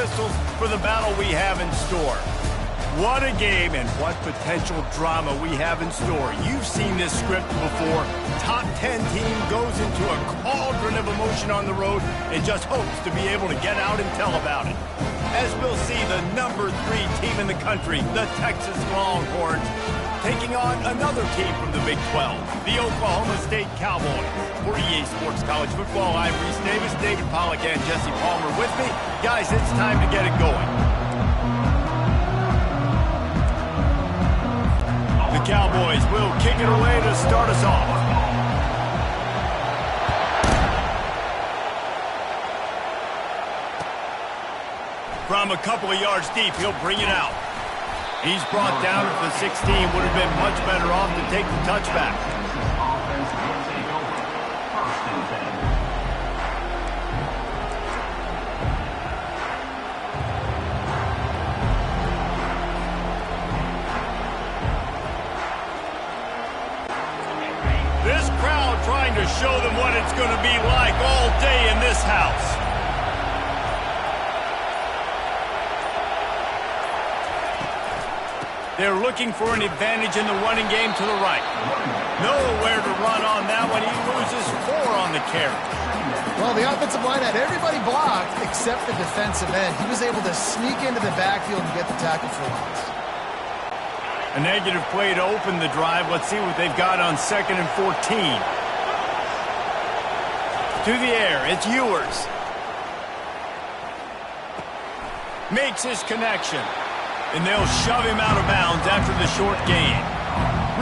pistols for the battle we have in store. What a game and what potential drama we have in store. You've seen this script before. Top 10 team goes into a cauldron of emotion on the road and just hopes to be able to get out and tell about it. As we'll see the number 3 team in the country, the Texas Longhorns, taking on another team from the Big 12, the Oklahoma State Cowboys. For EA Sports College Football, I'm Reese Davis, David Pollack, and Jesse Palmer with me. Guys, it's time to get it going. The Cowboys will kick it away to start us off. From a couple of yards deep, he'll bring it out. He's brought down at the 16. Would have been much better off to take the touchback. This crowd trying to show them what it's going to be like all day in this house. They're looking for an advantage in the running game to the right. Nowhere to run on that one. He loses 4 on the carry. Well, the offensive line had everybody blocked except the defensive end. He was able to sneak into the backfield and get the tackle for loss. A negative play to open the drive. Let's see what they've got on 2nd and 14. To the air. It's Ewers. Makes his connection. And they'll shove him out of bounds after the short gain.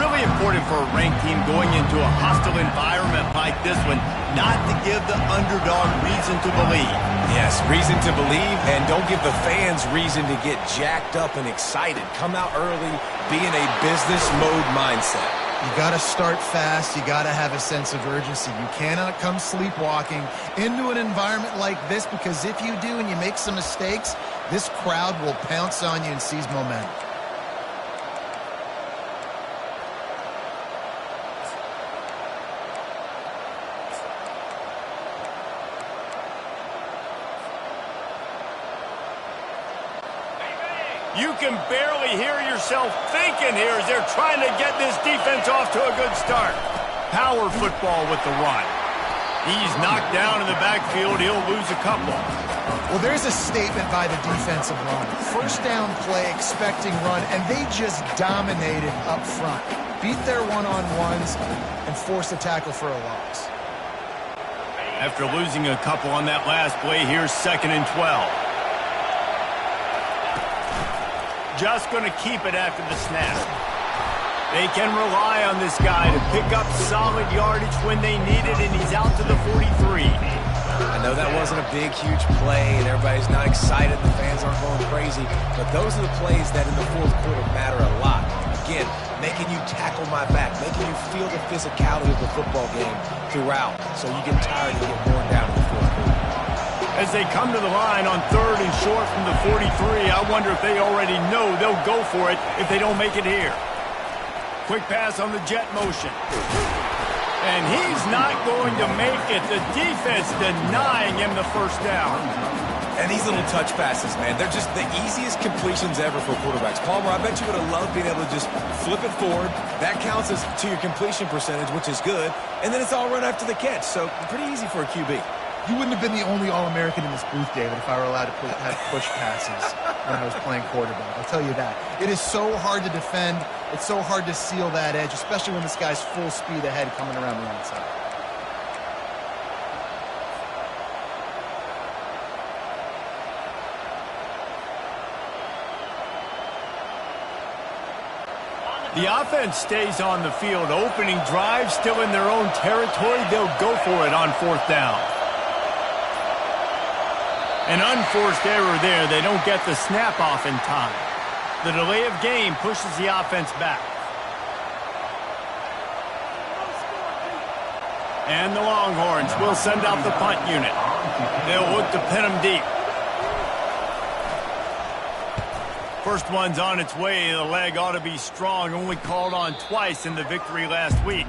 Really important for a ranked team going into a hostile environment like this one, not to give the underdog reason to believe. Yes, reason to believe, and don't give the fans reason to get jacked up and excited. Come out early, be in a business mode mindset. You got to start fast. You got to have a sense of urgency. You cannot come sleepwalking into an environment like this, because if you do and you make some mistakes, this crowd will pounce on you and seize momentum. You can barely hear yourself thinking here as they're trying to get this defense off to a good start. Power football with the run. He's knocked down in the backfield. He'll lose a couple. Well, there's a statement by the defensive line. First down play, expecting run, and they just dominated up front. Beat their one-on-ones and forced a tackle for a loss. After losing a couple on that last play, here's 2nd and 12. Just going to keep it after the snap. They can rely on this guy to pick up solid yardage when they need it, and he's out to the 43. I know that wasn't a big, huge play, and everybody's not excited. The fans aren't going crazy. But those are the plays that in the 4th quarter matter a lot. Again, making you tackle my back, making you feel the physicality of the football game throughout, so you get tired and get worn down in the 4th quarter. As they come to the line on 3rd and short from the 43, I wonder if they already know they'll go for it if they don't make it here. Quick pass on the jet motion. And he's not going to make it. The defense denying him the first down. And these little touch passes, man, they're just the easiest completions ever for quarterbacks. Palmer, I bet you would have loved being able to just flip it forward. That counts as to your completion percentage, which is good. And then it's all run after the catch. So pretty easy for a QB. You wouldn't have been the only All-American in this booth, David, if I were allowed to have push passes when I was playing quarterback. I'll tell you that. It is so hard to defend. It's so hard to seal that edge, especially when this guy's full speed ahead coming around the outside. The offense stays on the field. Opening drive, still in their own territory. They'll go for it on 4th down. An unforced error there. They don't get the snap off in time. The delay of game pushes the offense back. And the Longhorns will send out the punt unit. They'll look to pin them deep. First one's on its way. The leg ought to be strong. Only called on twice in the victory last week.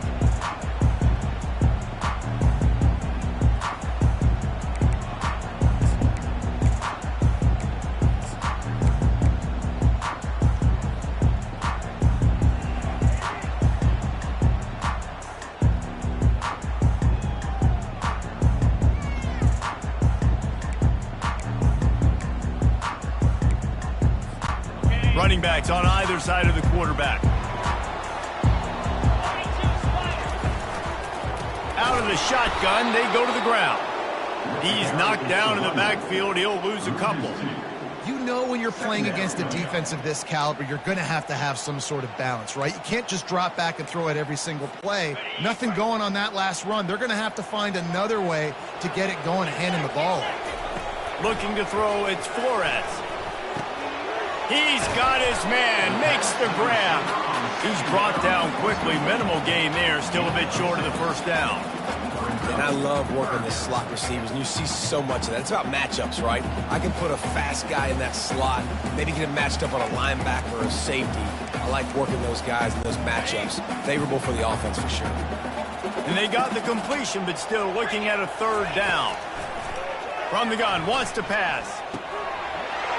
Running backs on either side of the quarterback. Out of the shotgun, they go to the ground. He's knocked down in the backfield. He'll lose a couple. You know when you're playing against a defense of this caliber, you're going to have some sort of balance, right? You can't just drop back and throw it every single play. Nothing going on that last run. They're going to have to find another way to get it going and hand him the ball. Looking to throw, it's Flores. He's got his man, makes the grab. He's brought down quickly. Minimal gain there, still a bit short of the first down. And I love working the slot receivers, and you see so much of that. It's about matchups, right? I can put a fast guy in that slot, maybe get him matched up on a linebacker or a safety. I like working those guys in those matchups. Favorable for the offense for sure. And they got the completion, but still looking at a third down. From the gun, wants to pass.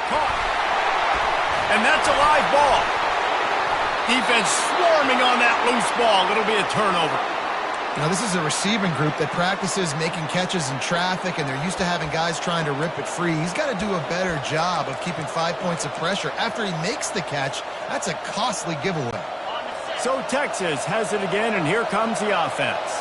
Caught. And that's a live ball. Defense swarming on that loose ball. It'll be a turnover. You know, this is a receiving group that practices making catches in traffic, and they're used to having guys trying to rip it free. He's got to do a better job of keeping 5 points of pressure. After he makes the catch, that's a costly giveaway. So Texas has it again, and here comes the offense.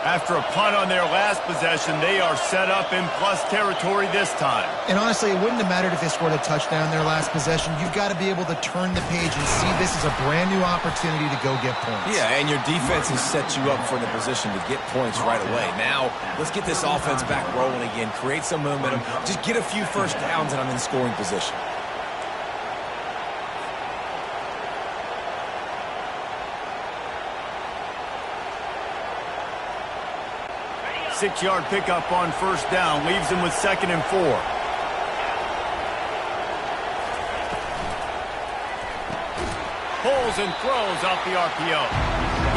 After a punt on their last possession, they are set up in plus territory this time. And honestly, it wouldn't have mattered if they scored a touchdown their last possession. You've got to be able to turn the page and see this as a brand new opportunity to go get points. Yeah, and your defense has set you up for the position to get points right away. Now, let's get this offense back rolling again, create some momentum, just get a few first downs, and I'm in scoring position. 6-yard pickup on first down. Leaves him with 2nd and 4. Pulls and throws off the RPO.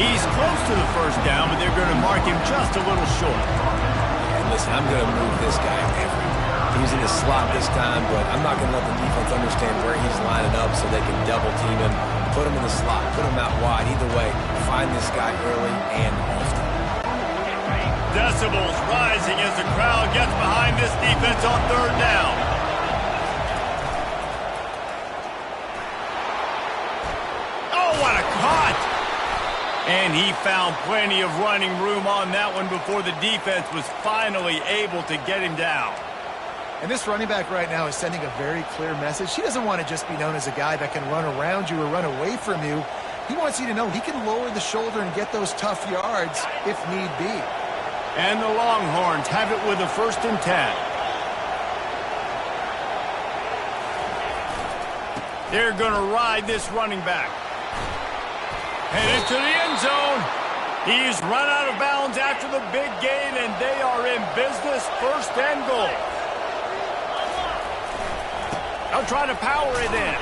He's close to the first down, but they're going to mark him just a little short. And listen, I'm going to move this guy everywhere. He's in the slot this time, but I'm not going to let the defense understand where he's lining up so they can double team him, put him in the slot, put him out wide. Either way, find this guy early and often. Decibels rising as the crowd gets behind this defense on third down. Oh, what a cut! And he found plenty of running room on that one before the defense was finally able to get him down. And this running back right now is sending a very clear message. He doesn't want to just be known as a guy that can run around you or run away from you. He wants you to know he can lower the shoulder and get those tough yards if need be. And the Longhorns have it with a 1st and 10. They're going to ride this running back. Headed to the end zone. He's run out of bounds after the big gain, and they are in business. 1st and goal. They'll try to power it in.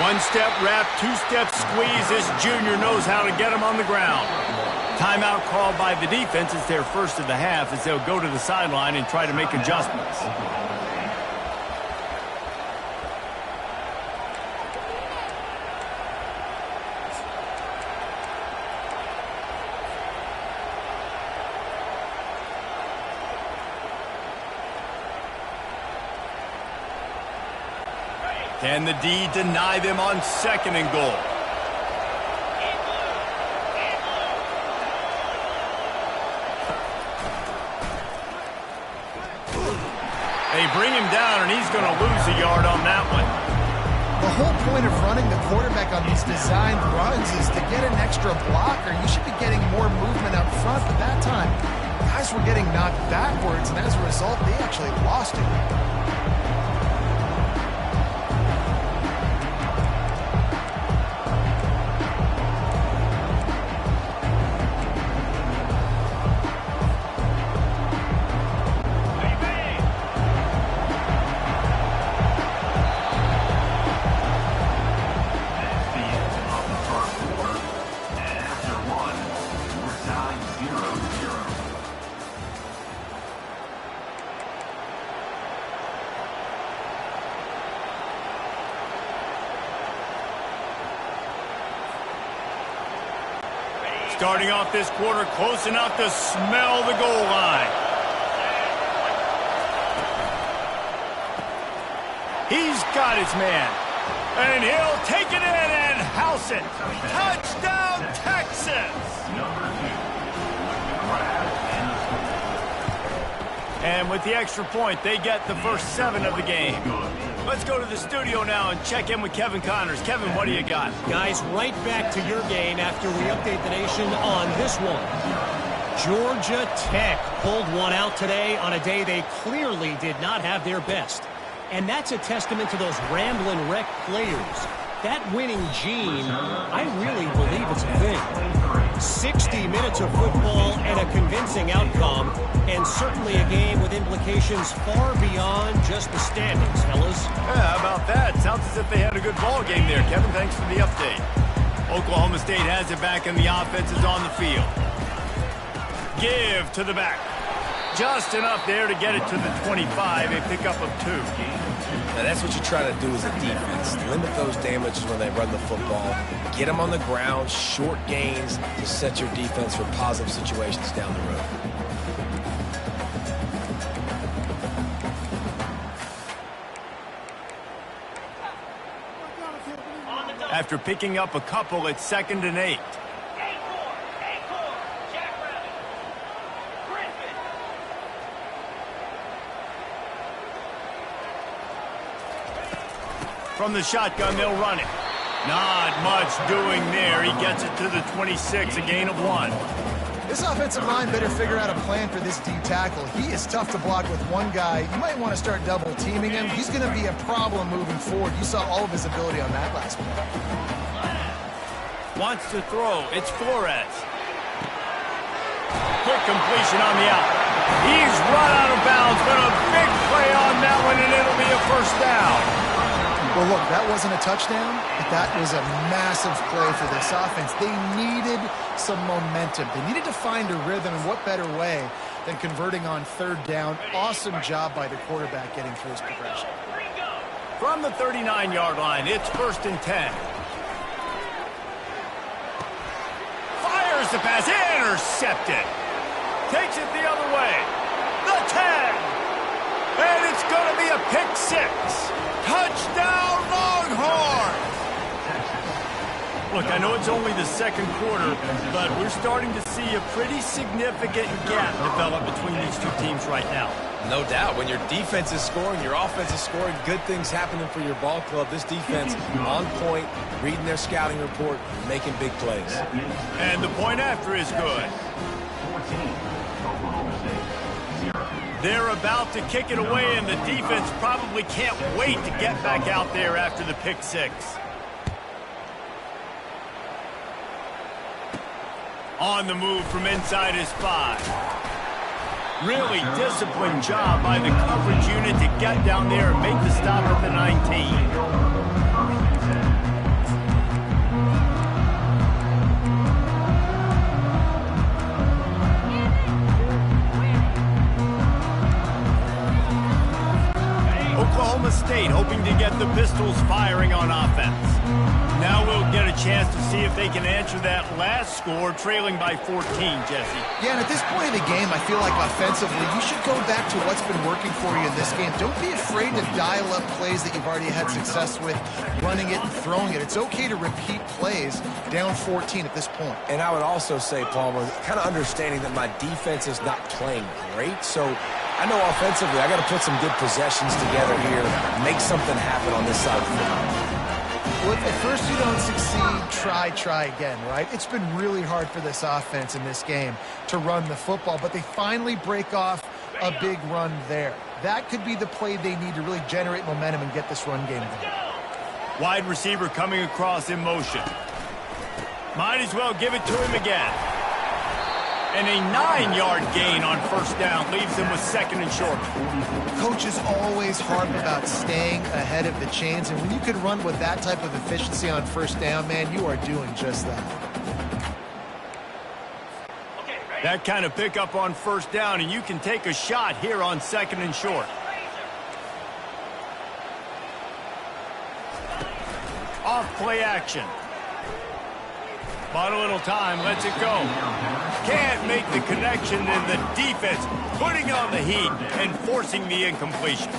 1-step wrap, 2-step squeeze. This junior knows how to get him on the ground. Timeout called by the defense. It's their first of the half as they'll go to the sideline and try to make adjustments. Can the D deny them on 2nd and goal? They bring him down, and he's going to lose a yard on that one. The whole point of running the quarterback on these designed runs is to get an extra blocker. You should be getting more movement up front, but that time, guys were getting knocked backwards, and as a result, they actually lost it. Starting off this quarter close enough to smell the goal line. He's got his man. And he'll take it in and house it. Touchdown, Texas! And with the extra point, they get the first 7 of the game. Let's go to the studio now and check in with Kevin Connors. Kevin, what do you got? Guys, right back to your game after we update the nation on this one. Georgia Tech pulled one out today on a day they clearly did not have their best. And that's a testament to those rambling wreck players. That winning gene, I really believe it's a thing. 60 minutes of football and a convincing outcome, and certainly a game with implications far beyond just the standings, fellas. Yeah, how about that? Sounds as if they had a good ball game there. Kevin, thanks for the update. Oklahoma State has it back, and the offense is on the field. Give to the back. Just enough there to get it to the 25, a pickup of 2. Now that's what you try to do as a defense. Limit those damages when they run the football. Get them on the ground, short gains to set your defense for positive situations down the road. After picking up a couple, it's 2nd and 8. From the shotgun, they'll run it. Not much doing there. He gets it to the 26, a gain of 1. This offensive line better figure out a plan for this D tackle. He is tough to block with one guy. You might want to start double teaming him. He's going to be a problem moving forward. You saw all of his ability on that last play. Wants to throw. It's Flores. Quick completion on the out. He's run out of bounds, but a big play on that one, and it'll be a first down. Well, look, that wasn't a touchdown, but that was a massive play for this offense. They needed some momentum. They needed to find a rhythm, and what better way than converting on 3rd down. Awesome job by the quarterback getting through his progression. From the 39-yard line, it's 1st and 10. Fires the pass, intercepted. Takes it the other way. The 10. And it's going to be a pick 6. Touchdown, Longhorns! Look, I know it's only the 2nd quarter, but we're starting to see a pretty significant gap develop between these two teams right now. No doubt. When your defense is scoring, your offense is scoring, good things happening for your ball club. This defense on point, reading their scouting report, making big plays. And the point after is good. They're about to kick it away, and the defense probably can't wait to get back out there after the pick 6. On the move from inside his 5. Really disciplined job by the coverage unit to get down there and make the stop at the 19. Oklahoma State hoping to get the Pistols firing on offense. Now we'll get a chance to see if they can answer that last score, trailing by 14, Jesse. Yeah, and at this point in the game, I feel like offensively, you should go back to what's been working for you in this game. Don't be afraid to dial up plays that you've already had success with, running it and throwing it. It's okay to repeat plays down 14 at this point. And I would also say, Palmer, kind of understanding that my defense is not playing great, so I know offensively I got to put some good possessions together here, make something happen on this side of the football. Well, if at first you don't succeed, try again, right? It's been really hard for this offense in this game to run the football, but they finally break off a big run there. That could be the play they need to really generate momentum and get this run game going. Wide receiver coming across in motion. Might as well give it to him again. And a 9-yard gain on 1st down leaves them with 2nd and short. Coaches always harp about staying ahead of the chains, and when you can run with that type of efficiency on 1st down, man, you are doing just that. That kind of pickup on 1st down, and you can take a shot here on 2nd and short. Off play action. Bought a little time, lets it go. Can't make the connection, and the defense putting on the heat and forcing the incompletion.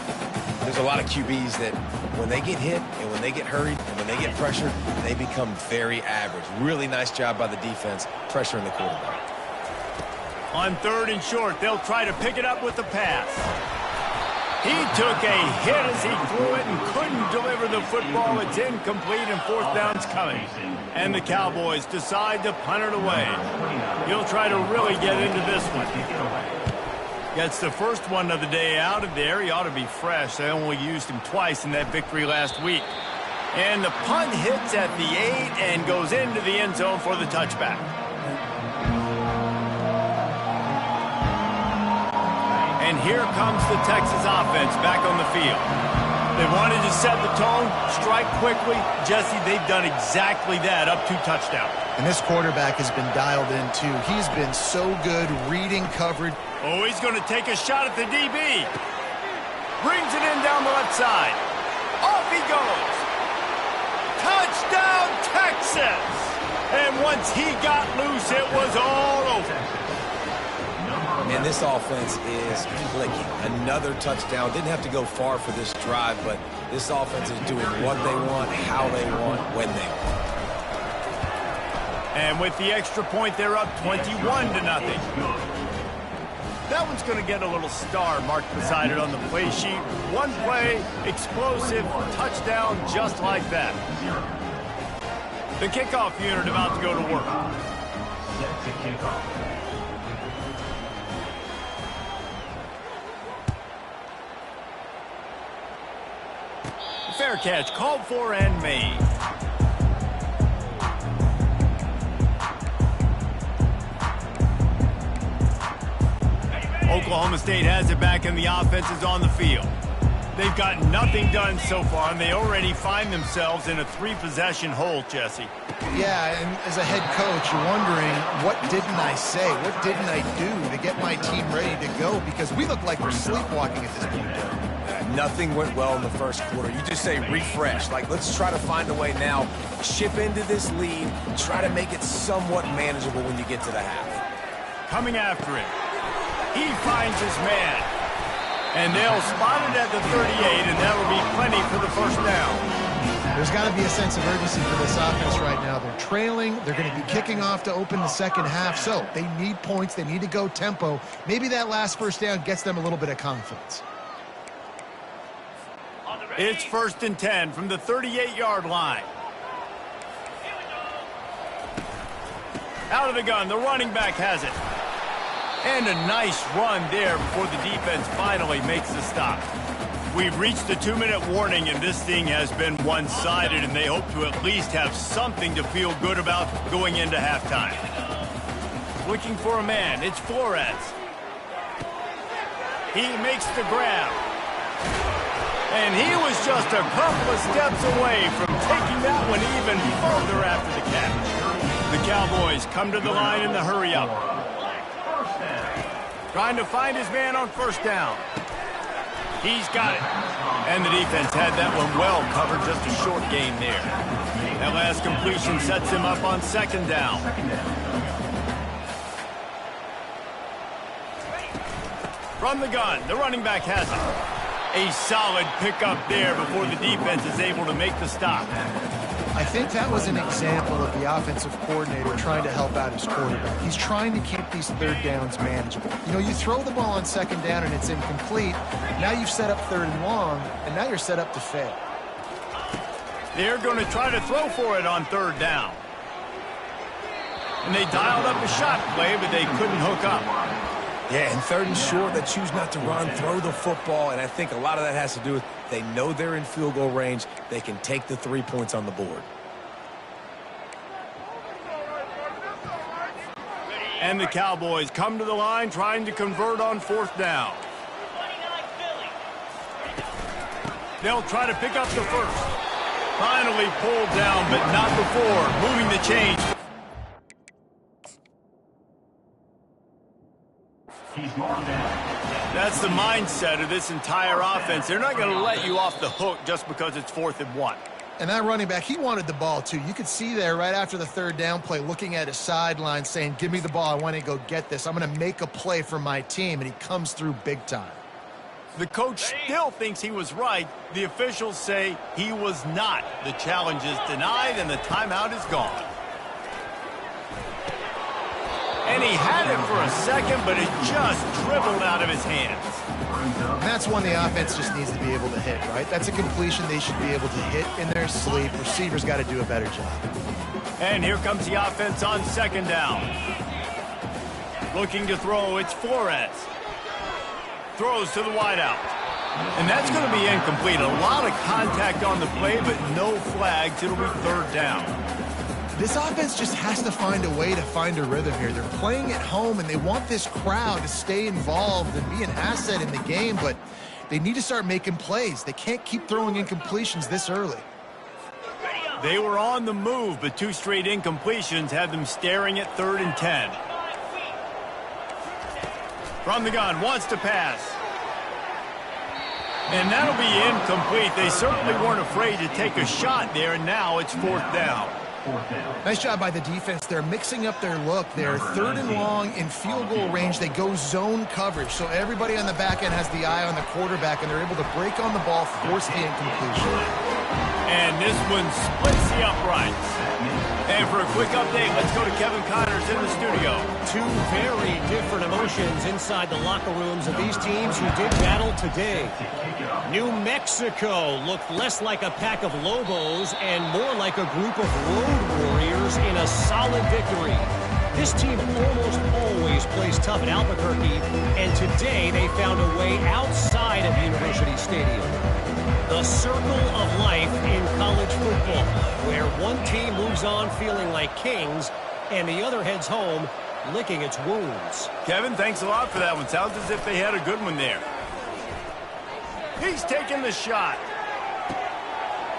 There's a lot of QBs that when they get hit and when they get hurried and when they get pressured, they become very average. Really nice job by the defense pressuring the quarterback. On 3rd and short, they'll try to pick it up with the pass. He took a hit as he threw it and couldn't deliver the football. It's incomplete and 4th down's coming. And the Cowboys decide to punt it away. He'll try to really get into this one. Gets the first one of the day out of there. He ought to be fresh. They only used him twice in that victory last week. And the punt hits at the 8 and goes into the end zone for the touchback. And here comes the Texas offense back on the field. They wanted to set the tone, strike quickly. Jesse, they've done exactly that, up 2 touchdowns. And this quarterback has been dialed in, too. He's been so good reading coverage. Oh, he's going to take a shot at the DB. Brings it in down the left side. Off he goes. Touchdown, Texas! And once he got loose, it was all over. And this offense is clicking. Another touchdown. Didn't have to go far for this drive, but this offense is doing what they want, how they want, when they want. And with the extra point, they're up 21-0. That one's going to get a little star marked beside it on the play sheet. One play, explosive, touchdown, just like that. The kickoff unit about to go to work. Set to kickoff. Fair catch, called for and made. Oklahoma State has it back and the offense is on the field. They've got nothing done so far, and they already find themselves in a 3-possession hole, Jesse. Yeah, and as a head coach, you're wondering, what didn't I say? What didn't I do to get my team ready to go? Because we look like we're sleepwalking at this point. Nothing went well in the first quarter. You just say refresh. Like, let's try to find a way now. Chip into this lead. Try to make it somewhat manageable when you get to the half. Coming after it. He finds his man. And they'll spot it at the 38, and that'll be plenty for the first down. There's got to be a sense of urgency for this offense right now. They're trailing. They're going to be kicking off to open the second half. So they need points. They need to go tempo. Maybe that last first down gets them a little bit of confidence. It's 1st and 10 from the 38-yard line. Out of the gun, the running back has it. And a nice run there before the defense finally makes the stop. We've reached the 2-minute warning, and this thing has been one-sided, and they hope to at least have something to feel good about going into halftime. Looking for a man, it's Flores. He makes the grab. And he was just a couple of steps away from taking that one even further after the catch. The Cowboys come to the line in the hurry-up. Trying to find his man on 1st down. He's got it. And the defense had that one well covered, just a short gain there. That last completion sets him up on 2nd down. From the gun, the running back has it. A solid pickup there before the defense is able to make the stop. I think that was an example of the offensive coordinator trying to help out his quarterback. He's trying to keep these 3rd downs manageable. You know, you throw the ball on 2nd down and it's incomplete. Now you've set up 3rd and long, and now you're set up to fail. They're going to try to throw for it on 3rd down. And they dialed up a shot play, but they couldn't hook up. Yeah, and 3rd and short, they choose not to run, throw the football, and I think a lot of that has to do with they know they're in field goal range. They can take the 3 points on the board. And the Cowboys come to the line trying to convert on 4th down. They'll try to pick up the first. Finally pulled down, but not before moving the chains. That's the mindset of this entire offense. They're not going to let you off the hook just because it's 4th and 1. And that running back, he wanted the ball, too. You could see there right after the 3rd down play, looking at his sideline, saying, give me the ball. I want to go get this. I'm going to make a play for my team. And he comes through big time. The coach still thinks he was right. The officials say he was not. The challenge is denied, and the timeout is gone. And he had it for a second, but it just dribbled out of his hands. And that's one the offense just needs to be able to hit, right? That's a completion they should be able to hit in their sleep. Receivers got to do a better job. And here comes the offense on second down. Looking to throw, it's Flores. Throws to the wideout. And that's going to be incomplete. A lot of contact on the play, but no flags. It'll be third down. This offense just has to find a way to find a rhythm here. They're playing at home, and they want this crowd to stay involved and be an asset in the game, but they need to start making plays. They can't keep throwing incompletions this early. They were on the move, but 2 straight incompletions had them staring at 3rd and 10. From the gun, wants to pass. And that'll be incomplete. They certainly weren't afraid to take a shot there, and now it's 4th down. Nice job by the defense. They're mixing up their look. They're 3rd and long in field goal range. They go zone coverage, so everybody on the back end has the eye on the quarterback, and they're able to break on the ball, force the incompletion. And this one splits the uprights. And for a quick update, let's go to Kevin Connors in the studio. 2 very different emotions inside the locker rooms of these teams who did battle today. New Mexico looked less like a pack of Lobos and more like a group of road warriors in a solid victory. This team almost always plays tough at Albuquerque, and today they found a way outside of University Stadium. The circle of life in college football, where one team moves on feeling like kings and the other heads home licking its wounds. Kevin, thanks a lot for that one. Sounds as if they had a good one there. He's taking the shot.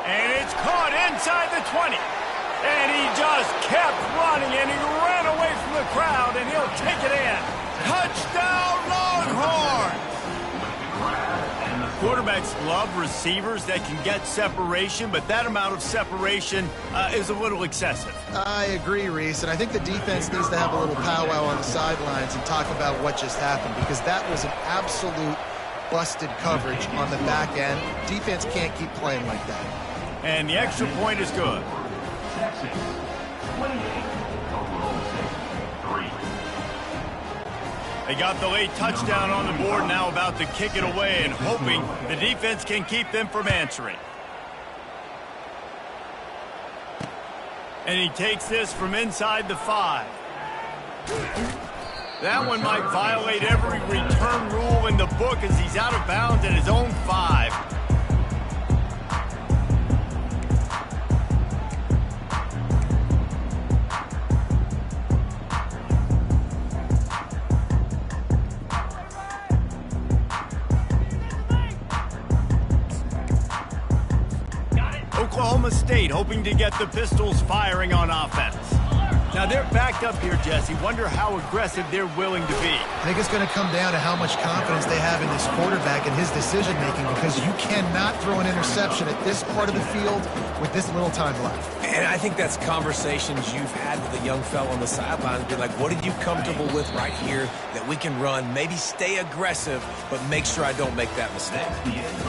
And it's caught inside the 20. And he just kept running, and he ran away from the crowd, and he'll take it in. Touchdown, Longhorns! Quarterbacks love receivers that can get separation, but that amount of separation is a little excessive. I agree, Reese, and I think the defense needs to have a little powwow on the sidelines and talk about what just happened, because that was an absolute busted coverage on the back end. Defense can't keep playing like that. And the extra point is good. Texas, 28, Oklahoma State, 3. They got the late touchdown on the board, now about to kick it away and hoping the defense can keep them from answering. And he takes this from inside the 5. That one might violate every return rule in the book as he's out of bounds at his own 5. Oklahoma State hoping to get the Pistols firing on offense. Now they're backed up here, Jesse. Wonder how aggressive they're willing to be. I think it's going to come down to how much confidence they have in this quarterback and his decision-making, because you cannot throw an interception at this part of the field with this little time left. And I think that's conversations you've had with a young fellow on the sidelines. Be like, what are you comfortable with right here that we can run? Maybe stay aggressive, but make sure I don't make that mistake.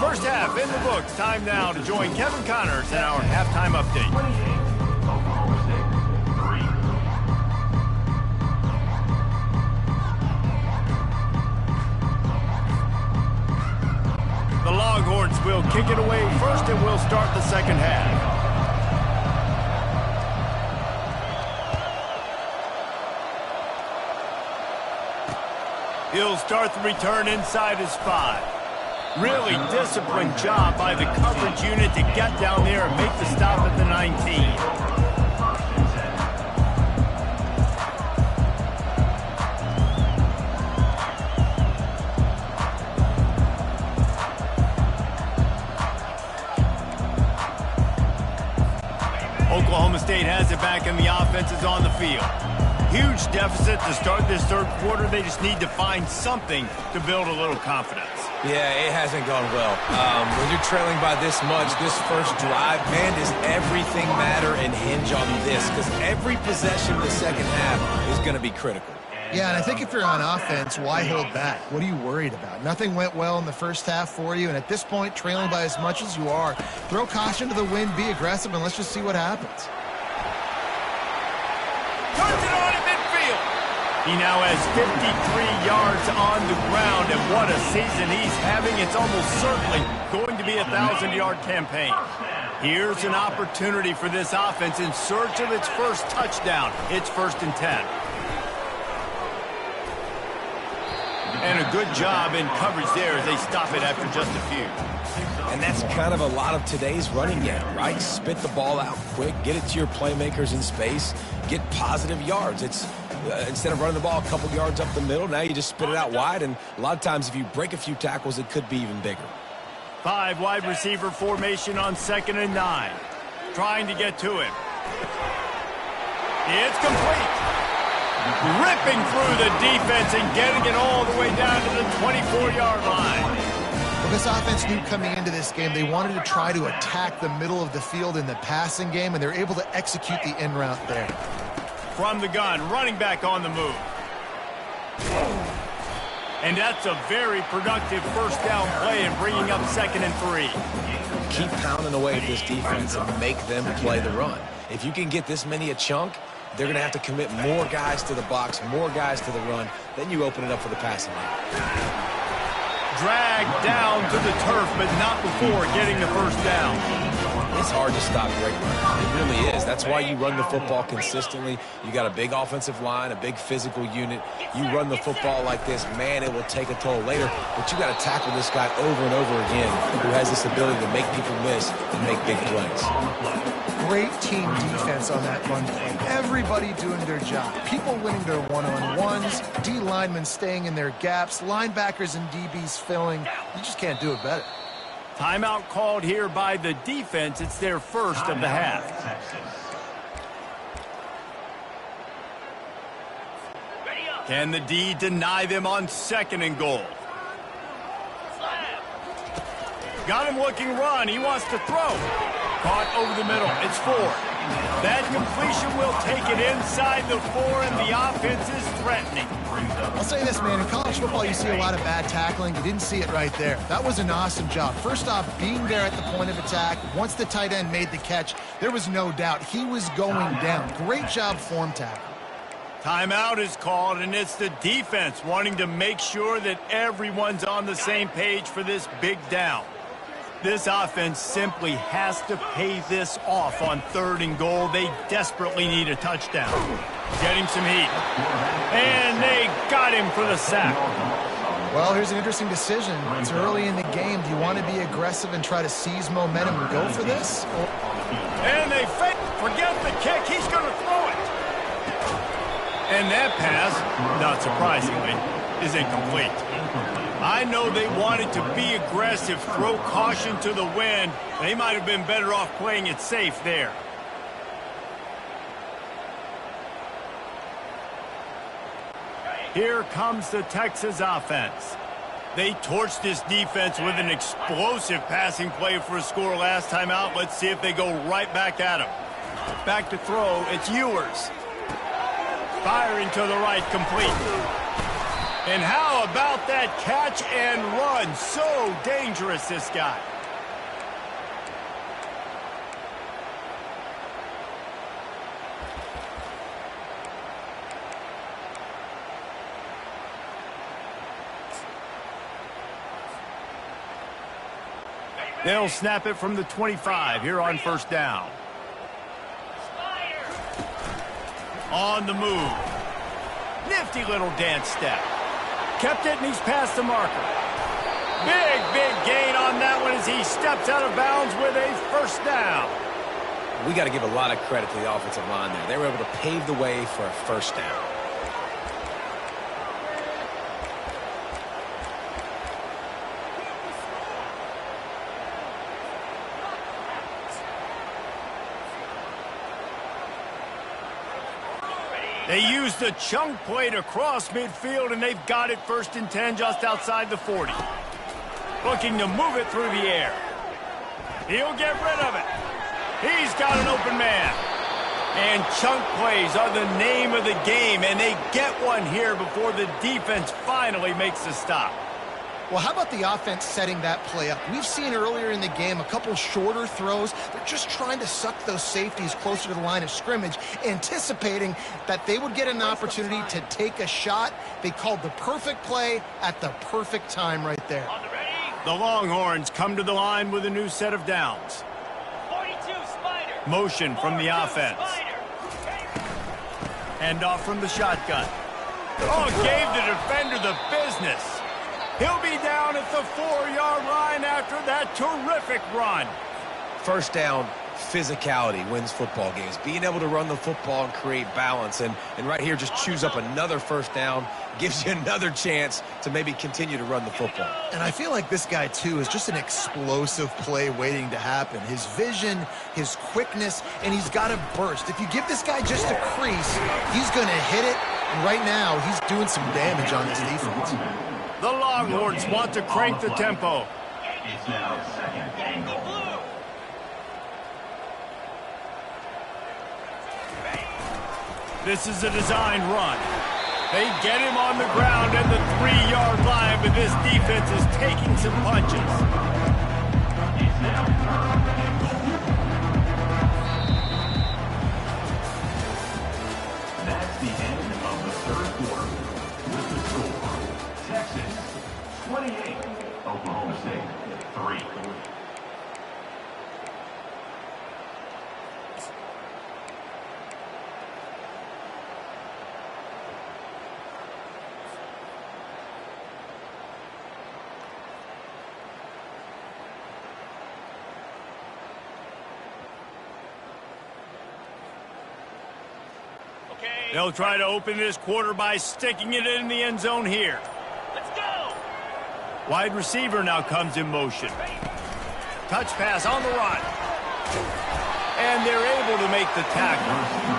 First half in the books. Time now to join Kevin Connors in our halftime update. 28, Oklahoma State, 3. The Longhorns will kick it away first, and we'll start the second half. He'll start the return inside his 5. Really disciplined job by the coverage unit to get down there and make the stop at the 19. Oklahoma State has it back, and the offense is on the field. Huge deficit to start this third quarter. They just need to find something to build a little confidence. Yeah, it hasn't gone well. When you're trailing by this much, this first drive, man, does everything matter and hinge on this? Because every possession in the second half is going to be critical. Yeah, and I think if you're on offense, why hold back? What are you worried about? Nothing went well in the first half for you, and at this point, trailing by as much as you are, throw caution to the wind, be aggressive, and let's just see what happens. Turns it on at midfield. He now has 53 yards on the ground, and what a season he's having. It's almost certainly going to be a 1,000-yard campaign. Here's an opportunity for this offense in search of its first touchdown. It's 1st and 10. And a good job in coverage there as they stop it after just a few. And that's kind of a lot of today's running game, right? Spit the ball out quick, get it to your playmakers in space, get positive yards. It's instead of running the ball a couple yards up the middle, now you just spit it out wide, and a lot of times if you break a few tackles, it could be even bigger. 5 wide receiver formation on 2nd and 9. Trying to get to him. It's complete. Ripping through the defense and getting it all the way down to the 24-yard line. Well, this offense knew coming into this game they wanted to try to attack the middle of the field in the passing game, and they're able to execute the in route there. From the gun, running back on the move. And that's a very productive first down play and bringing up 2nd and 3. Keep pounding away at this defense and make them play the run. If you can get this many a chunk, they're going to have to commit more guys to the box, more guys to the run. Then you open it up for the passing game. Dragged down to the turf, but not before getting the first down. It's hard to stop great runners. It really is. That's why you run the football consistently. You got a big offensive line, a big physical unit. You run the football like this, man, it will take a toll later. But you got to tackle this guy over and over again who has this ability to make people miss and make big plays. Great team defense on that run play. Everybody doing their job. People winning their one-on-ones, D linemen staying in their gaps, linebackers and DBs filling. You just can't do it better. Timeout called here by the defense. It's their first of the half. Can the D deny them on 2nd and goal? Got him looking run. He wants to throw. Caught over the middle. It's 4. That completion will take it inside the 4, and the offense is threatening. I'll say this, man. In college football, you see a lot of bad tackling. You didn't see it right there. That was an awesome job. First off, being there at the point of attack. Once the tight end made the catch, there was no doubt he was going down. Great job form tackle. Timeout is called, and it's the defense wanting to make sure that everyone's on the same page for this big down. This offense simply has to pay this off on 3rd and goal. They desperately need a touchdown. Getting some heat. And they got him for the sack. Well, here's an interesting decision. It's early in the game. Do you want to be aggressive and try to seize momentum and go for this? And they fake. Forget the kick. He's going to throw it. And that pass, not surprisingly, is incomplete. I know they wanted to be aggressive, throw caution to the wind. They might have been better off playing it safe there. Here comes the Texas offense. They torched this defense with an explosive passing play for a score last time out. Let's see if they go right back at him. Back to throw, it's Ewers. Firing to the right, complete. And how about that catch and run? So dangerous, this guy. They'll snap it from the 25 here on 1st down. On the move. Nifty little dance step. Kept it, and he's past the marker. Big gain on that one as he steps out of bounds with a 1st down. We got to give a lot of credit to the offensive line there. They were able to pave the way for a 1st down. They used the chunk play to cross midfield, and they've got it 1st and 10 just outside the 40. Looking to move it through the air. He'll get rid of it. He's got an open man. And chunk plays are the name of the game, and they get one here before the defense finally makes the stop. Well, how about the offense setting that play up? We've seen earlier in the game a couple shorter throws. They're just trying to suck those safeties closer to the line of scrimmage, anticipating that they would get an opportunity to take a shot. They called the perfect play at the perfect time right there. The Longhorns come to the line with a new set of downs. 42 Spider. Motion from the 42 offense. Spider. Hand off from the shotgun. Oh, gave the defender the business. He'll be down at the 4-yard line after that terrific run. First down, physicality wins football games. Being able to run the football and create balance. And right here, just choose up another first down, gives you another chance to maybe continue to run the football. And I feel like this guy, too, is just an explosive play waiting to happen. His vision, his quickness, and he's got a burst. If you give this guy just a crease, he's going to hit it. And right now, he's doing some damage on this defense. The Longhorns want to crank the tempo. It's now second and goal. This is a design run. They get him on the ground at the 3-yard line, but this defense is taking some punches. It's now third and goal. That's the end of the third quarter. With the score, Texas 28, Oklahoma State 3. They'll try to open this quarter by sticking it in the end zone here. Let's go. Wide receiver now comes in motion. Touch pass on the run. And they're able to make the tackle.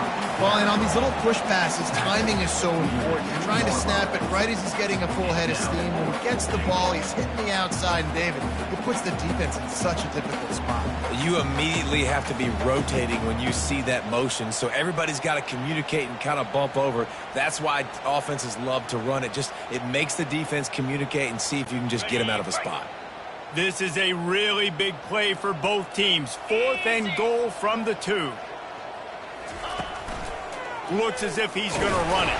Well, and on these little push passes, timing is so important. You're trying to snap it right as he's getting a full head of steam. When he gets the ball, he's hitting the outside, and David, it puts the defense in such a difficult spot. You immediately have to be rotating when you see that motion, so everybody's got to communicate and kind of bump over. That's why offenses love to run it. It makes the defense communicate and see if you can just get him out of a spot. This is a really big play for both teams. 4th and goal from the 2. Looks as if he's going to run it.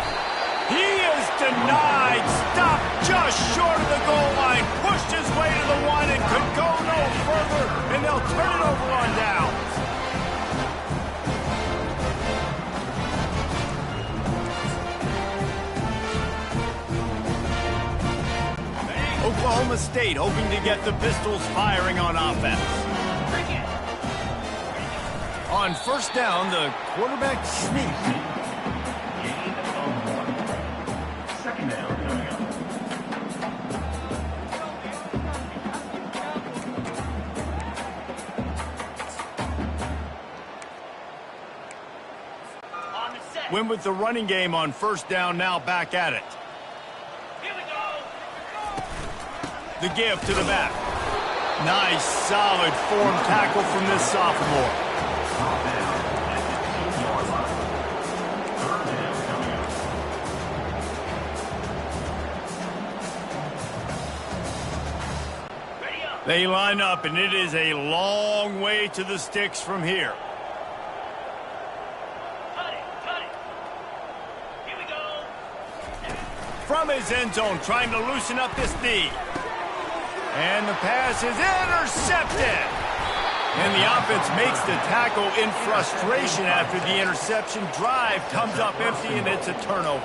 He is denied. Stopped just short of the goal line. Pushed his way to the 1 and could go no further. And they'll turn it over on downs. Oklahoma State hoping to get the Pistols firing on offense. On first down, the quarterback sneaks. Gain of 1. Second down coming up. On the set. Win with the running game on first down, now back at it. Here we go. The give to the back. Nice, solid form tackle from this sophomore. They line up, and it is a long way to the sticks from here. Cut it. Here we go. From his end zone, trying to loosen up this D. And the pass is intercepted. And the offense makes the tackle in frustration after the interception. Drive comes up empty, and it's a turnover.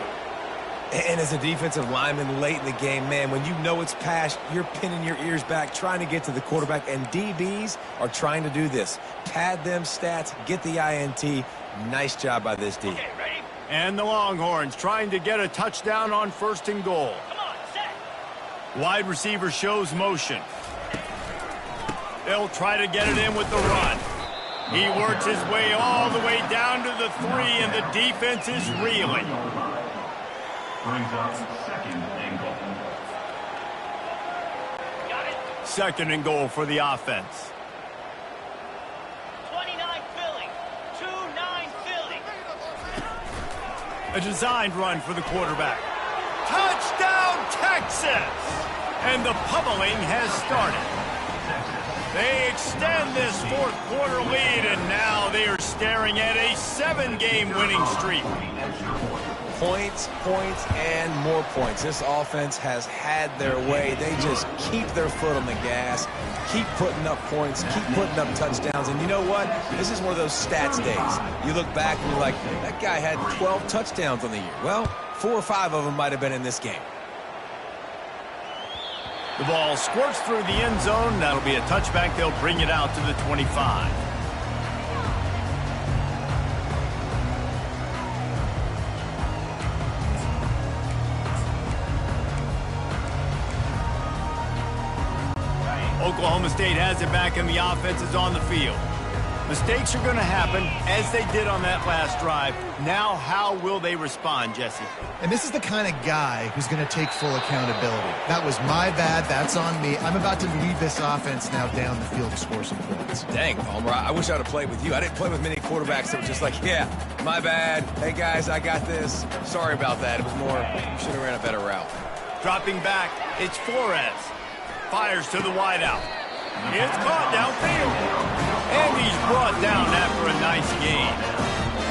And as a defensive lineman late in the game, man, when you know it's passed, you're pinning your ears back, trying to get to the quarterback, and DBs are trying to do this. Pad them stats, get the INT. Nice job by this D. Okay, ready? And the Longhorns trying to get a touchdown on first and goal. Come on, set. Wide receiver shows motion. They'll try to get it in with the run. He works his way all the way down to the 3, and the defense is reeling. Brings up second and goal. Got it. Second and goal for the offense. 29 Philly. 2-9 Philly. A designed run for the quarterback. Touchdown, Texas! And the pummeling has started. They extend this fourth quarter lead, and now they are staring at a 7-game winning streak. Points, points, and more points. This offense has had their way. They just keep their foot on the gas, keep putting up points, keep putting up touchdowns. And you know what? This is one of those stats days. You look back and you're like, that guy had 12 touchdowns on the year. Well, 4 or 5 of them might have been in this game. The ball squirts through the end zone. That'll be a touchback. They'll bring it out to the 25. Oklahoma State has it back, and the offense is on the field. Mistakes are going to happen, as they did on that last drive. Now, how will they respond, Jesse? And this is the kind of guy who's going to take full accountability. That was my bad. That's on me. I'm about to lead this offense now down the field to score some points. Dang, Palmer, I wish I would have played with you. I didn't play with many quarterbacks that were just like, yeah, my bad. Hey, guys, I got this. Sorry about that. It was more, should have ran a better route. Dropping back, it's Flores. Fires to the wideout. It's caught downfield. And he's brought down after a nice gain.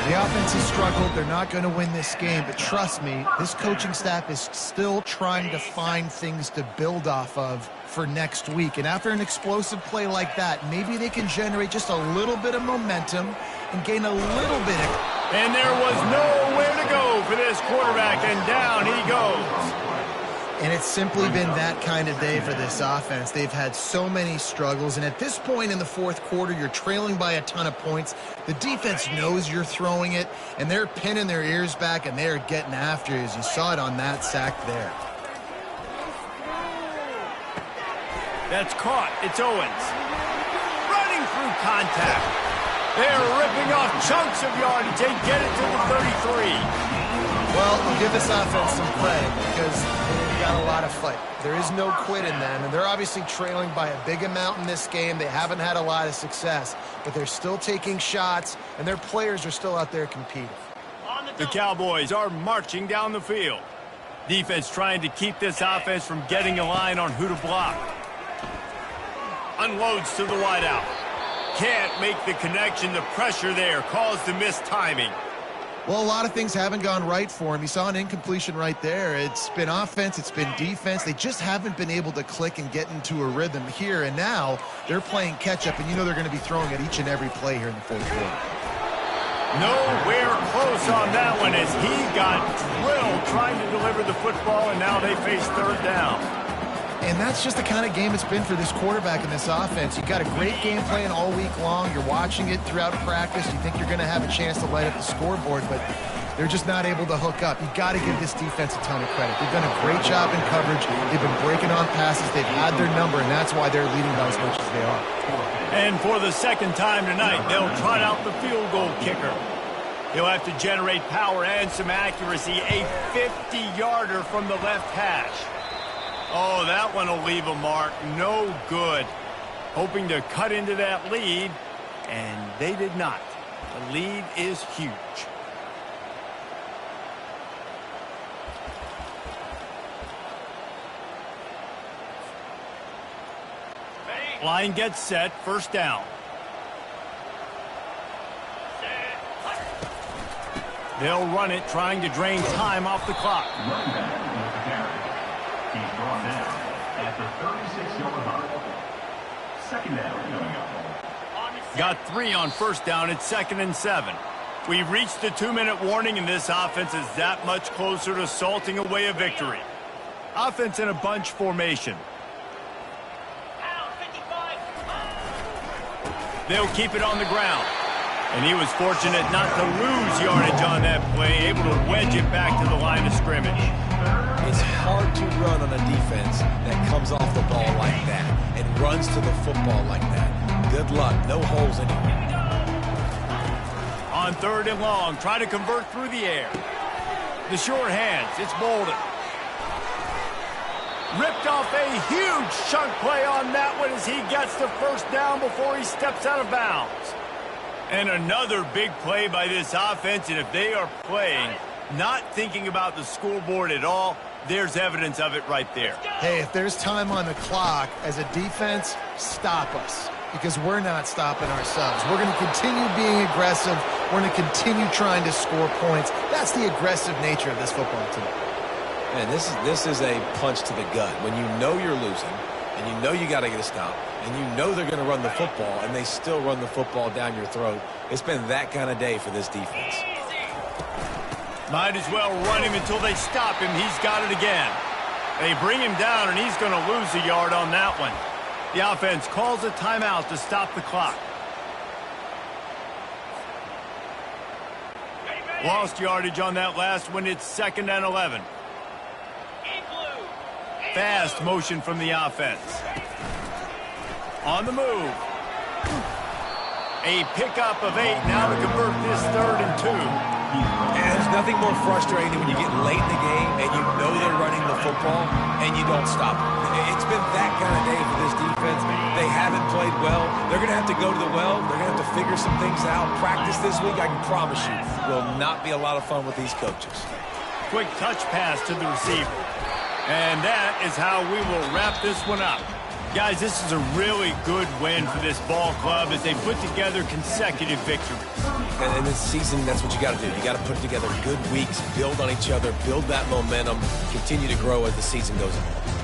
The offense has struggled. They're not going to win this game, but trust me, this coaching staff is still trying to find things to build off of for next week. And after an explosive play like that, maybe they can generate just a little bit of momentum and gain a little bit of... And there was nowhere to go for this quarterback, and down he goes. And it's simply been that kind of day for this offense. They've had so many struggles, and at this point in the fourth quarter, you're trailing by a ton of points. The defense knows you're throwing it, and they're pinning their ears back, and they're getting after you, as you saw it on that sack there. That's caught. It's Owens. Running through contact. They're ripping off chunks of yardage. They get it to the 33. Well, I'll give this offense some credit because they've got a lot of fight. There is no quit in them, and they're obviously trailing by a big amount in this game. They haven't had a lot of success, but they're still taking shots, and their players are still out there competing. The Cowboys are marching down the field. Defense trying to keep this offense from getting a line on who to block. Unloads to the wideout. Can't make the connection. The pressure there caused the missed timing. Well, a lot of things haven't gone right for him. You saw an incompletion right there. It's been offense, it's been defense. They just haven't been able to click and get into a rhythm here. And now they're playing catch-up, and you know they're going to be throwing at each and every play here in the fourth quarter. Nowhere close on that one as he got drilled trying to deliver the football, and now they face third down. And that's just the kind of game it's been for this quarterback in this offense. You've got a great game plan all week long. You're watching it throughout practice. You think you're going to have a chance to light up the scoreboard, but they're just not able to hook up. You've got to give this defense a ton of credit. They've done a great job in coverage. They've been breaking on passes. They've had their number, and that's why they're leading by as much as they are. And for the second time tonight, they'll trot out the field goal kicker. He'll have to generate power and some accuracy. A 50-yarder from the left hash. Oh, that one will leave a mark. No good. Hoping to cut into that lead, and they did not. The lead is huge. Line gets set. First down. They'll run it, trying to drain time off the clock. He's brought down at the 36-yard line. Second down coming up. Got 3 on first down. It's 2nd and 7. We've reached the 2-minute warning, and this offense is that much closer to salting away a victory. Offense in a bunch formation. They'll keep it on the ground. And he was fortunate not to lose yardage on that play, able to wedge it back to the line of scrimmage. It's hard to run on a defense that comes off the ball like that and runs to the football like that. Good luck. No holes anywhere. On 3rd and long, try to convert through the air. The short hands, it's Bolden. Ripped off a huge chunk play on that one as he gets the first down before he steps out of bounds. And another big play by this offense, and if they are playing, not thinking about the scoreboard at all. There's evidence of it right there. Hey, if there's time on the clock, as a defense, stop us. Because we're not stopping ourselves. We're going to continue being aggressive. We're going to continue trying to score points. That's the aggressive nature of this football team. Man, this is a punch to the gut. When you know you're losing, and you know you got to get a stop, and you know they're going to run the football, and they still run the football down your throat. It's been that kind of day for this defense. Might as well run him until they stop him. He's got it again. They bring him down, and he's going to lose a yard on that one. The offense calls a timeout to stop the clock. Lost yardage on that last one. It's 2nd and 11. Fast motion from the offense. On the move. A pickup of 8 now to convert this 3rd and 2. And there's nothing more frustrating when you get late in the game and you know they're running the football and you don't stop them. It's been that kind of day for this defense. They haven't played well. They're going to have to go to the well. They're going to have to figure some things out. Practice this week, I can promise you, will not be a lot of fun with these coaches. Quick touch pass to the receiver. And that is how we will wrap this one up. Guys, this is a really good win for this ball club as they put together consecutive victories. And this season, that's what you got to do. You got to put together good weeks, build on each other, build that momentum, continue to grow as the season goes on.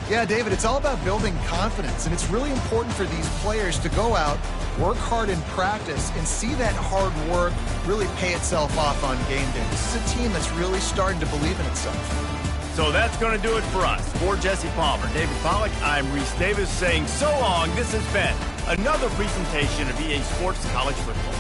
Yeah, David, it's all about building confidence, and it's really important for these players to go out, work hard in practice, and see that hard work really pay itself off on game day. This is a team that's really starting to believe in itself. So that's going to do it for us. For Jesse Palmer, David Pollack, I'm Reese Davis saying so long. This has been another presentation of EA Sports College Football.